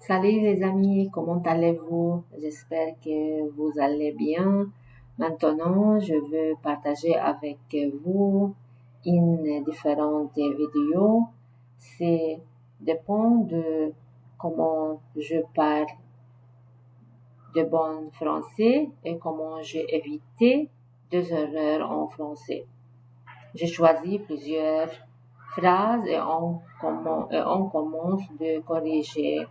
Salut les amis, comment allez-vous? J'espère que vous allez bien. Maintenant, je veux partager avec vous une différente vidéo. C'est dépend de comment je parle de bon français et comment j'ai évité des erreurs en français. J'ai choisi plusieurs phrases et on commence de corriger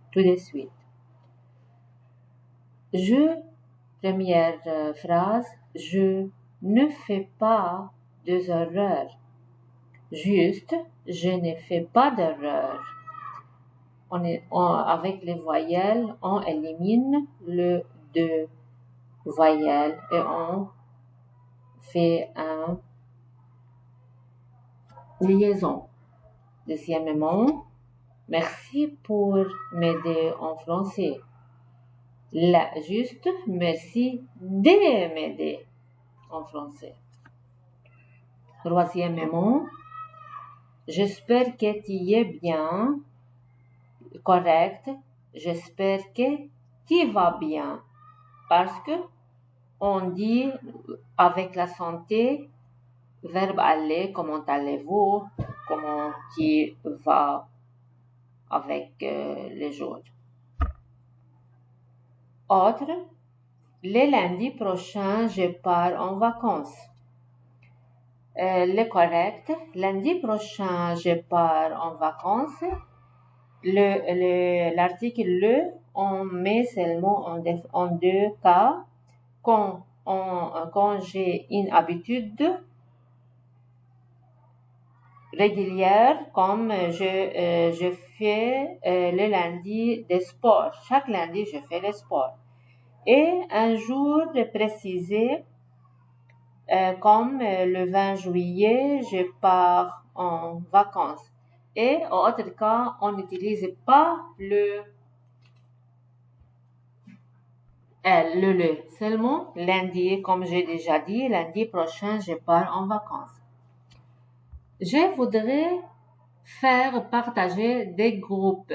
tout de suite. Première phrase, je ne fais pas des erreurs. Juste, je ne fais pas d'erreurs. Avec les voyelles, on élimine le deux voyelles et on fait une liaison. Deuxièmement, merci pour m'aider en français. Juste, merci de m'aider en français. Troisièmement, j'espère que tu es bien, correct. J'espère que tu vas bien. Parce que on dit avec la santé, verbe aller, comment allez-vous, comment tu vas avec les jours. Autre, le lundi prochain, je pars en vacances. Le correct, lundi prochain, je pars en vacances. L'article le, on met seulement en deux cas. Quand j'ai une habitude régulière, comme je fais le lundi des sports. Chaque lundi, je fais le sport. Et un jour précisé, comme le 20 juillet, je pars en vacances. Et en autre cas, on n'utilise pas le seulement lundi, comme j'ai déjà dit, lundi prochain, je pars en vacances. Je voudrais faire partager des groupes.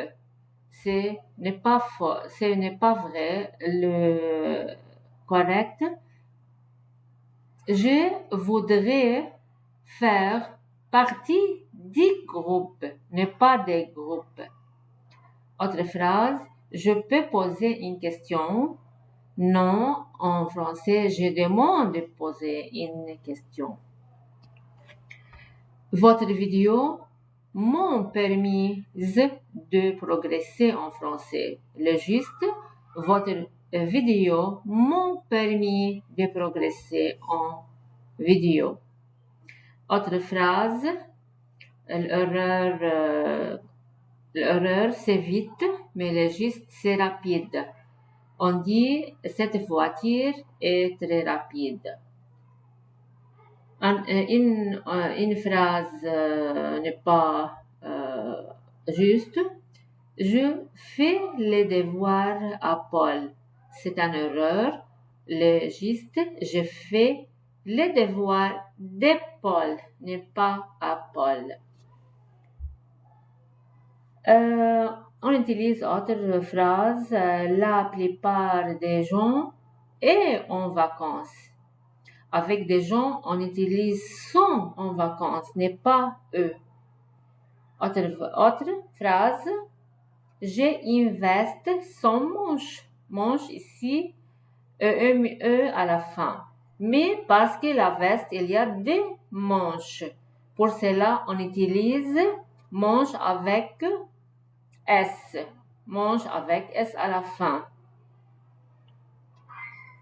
Ce n'est pas faux, ce n'est pas vrai. Le correct. Je voudrais faire partie du groupe, ne pas des groupes. Autre phrase, je peux poser une question. Non, en français, je demande de poser une question. Votre vidéo m'ont permis de progresser en français. Le juste, votre vidéo m'ont permis de progresser en vidéo. Autre phrase, l'erreur c'est vite, mais le juste c'est rapide. On dit cette voiture est très rapide. Une phrase n'est pas juste. Je fais les devoirs à Paul. C'est une erreur. Le juste, je fais les devoirs de Paul, n'est pas à Paul. On utilise autre phrase. La plupart des gens est en vacances. Avec des gens, on utilise sont en vacances, n'est pas eux. Autre phrase. J'investe sans manche. Manche ici, E à la fin. Mais parce que la veste, il y a des manches. Pour cela, on utilise manche avec S. Manche avec S à la fin.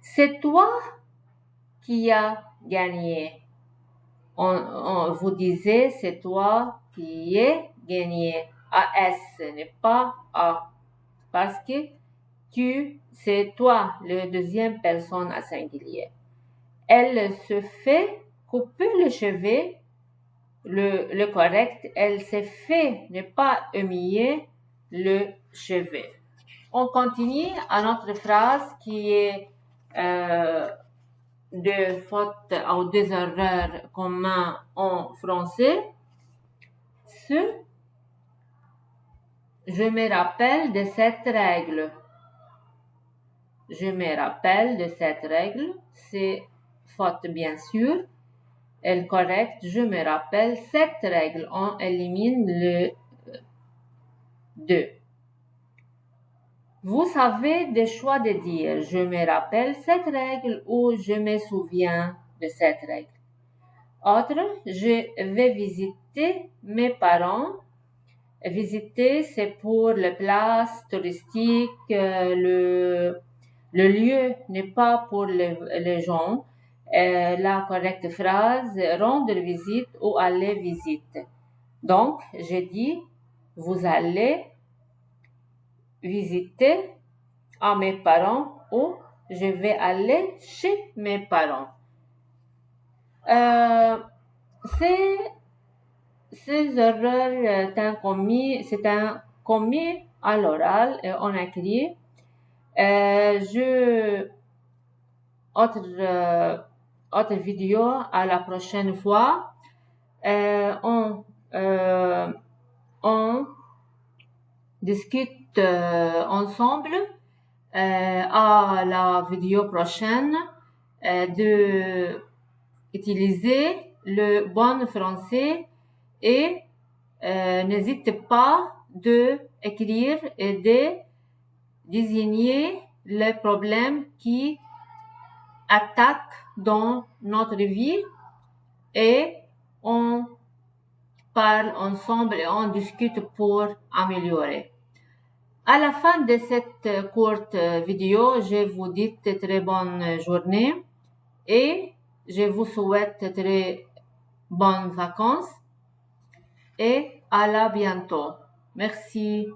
C'est toi qui as gagné. Vous disiez, c'est toi qui as gagné. AS n'est pas A. Parce que c'est toi, la deuxième personne à singulier. Elle se fait couper les cheveux. Le correct, elle se fait ne pas humilier le cheveu. On continue à notre phrase qui est de fautes ou des erreurs communes en français. Je me rappelle de cette règle. Je me rappelle de cette règle. C'est faute, bien sûr. Elle correcte. Je me rappelle cette règle. On élimine le 2. Vous avez des choix de dire je me rappelle cette règle ou je me souviens de cette règle. Autre, je vais visiter mes parents. Visiter, c'est pour les places touristiques, le lieu n'est pas pour les gens. La correcte phrase, rendre visite ou aller visite. Donc, j'ai dit, vous allez visiter à mes parents ou je vais aller chez mes parents. Ces erreurs c'est un commis à l'oral et en écrit. Autre vidéo à la prochaine fois. On discute ensemble à la vidéo prochaine de utiliser le bon français et n'hésitez pas de écrire et de désigner les problèmes qui attaquent dans notre vie et on parle ensemble et on discute pour améliorer. À la fin de cette courte vidéo, je vous dis très bonne journée et je vous souhaite très bonnes vacances et à la bientôt. Merci.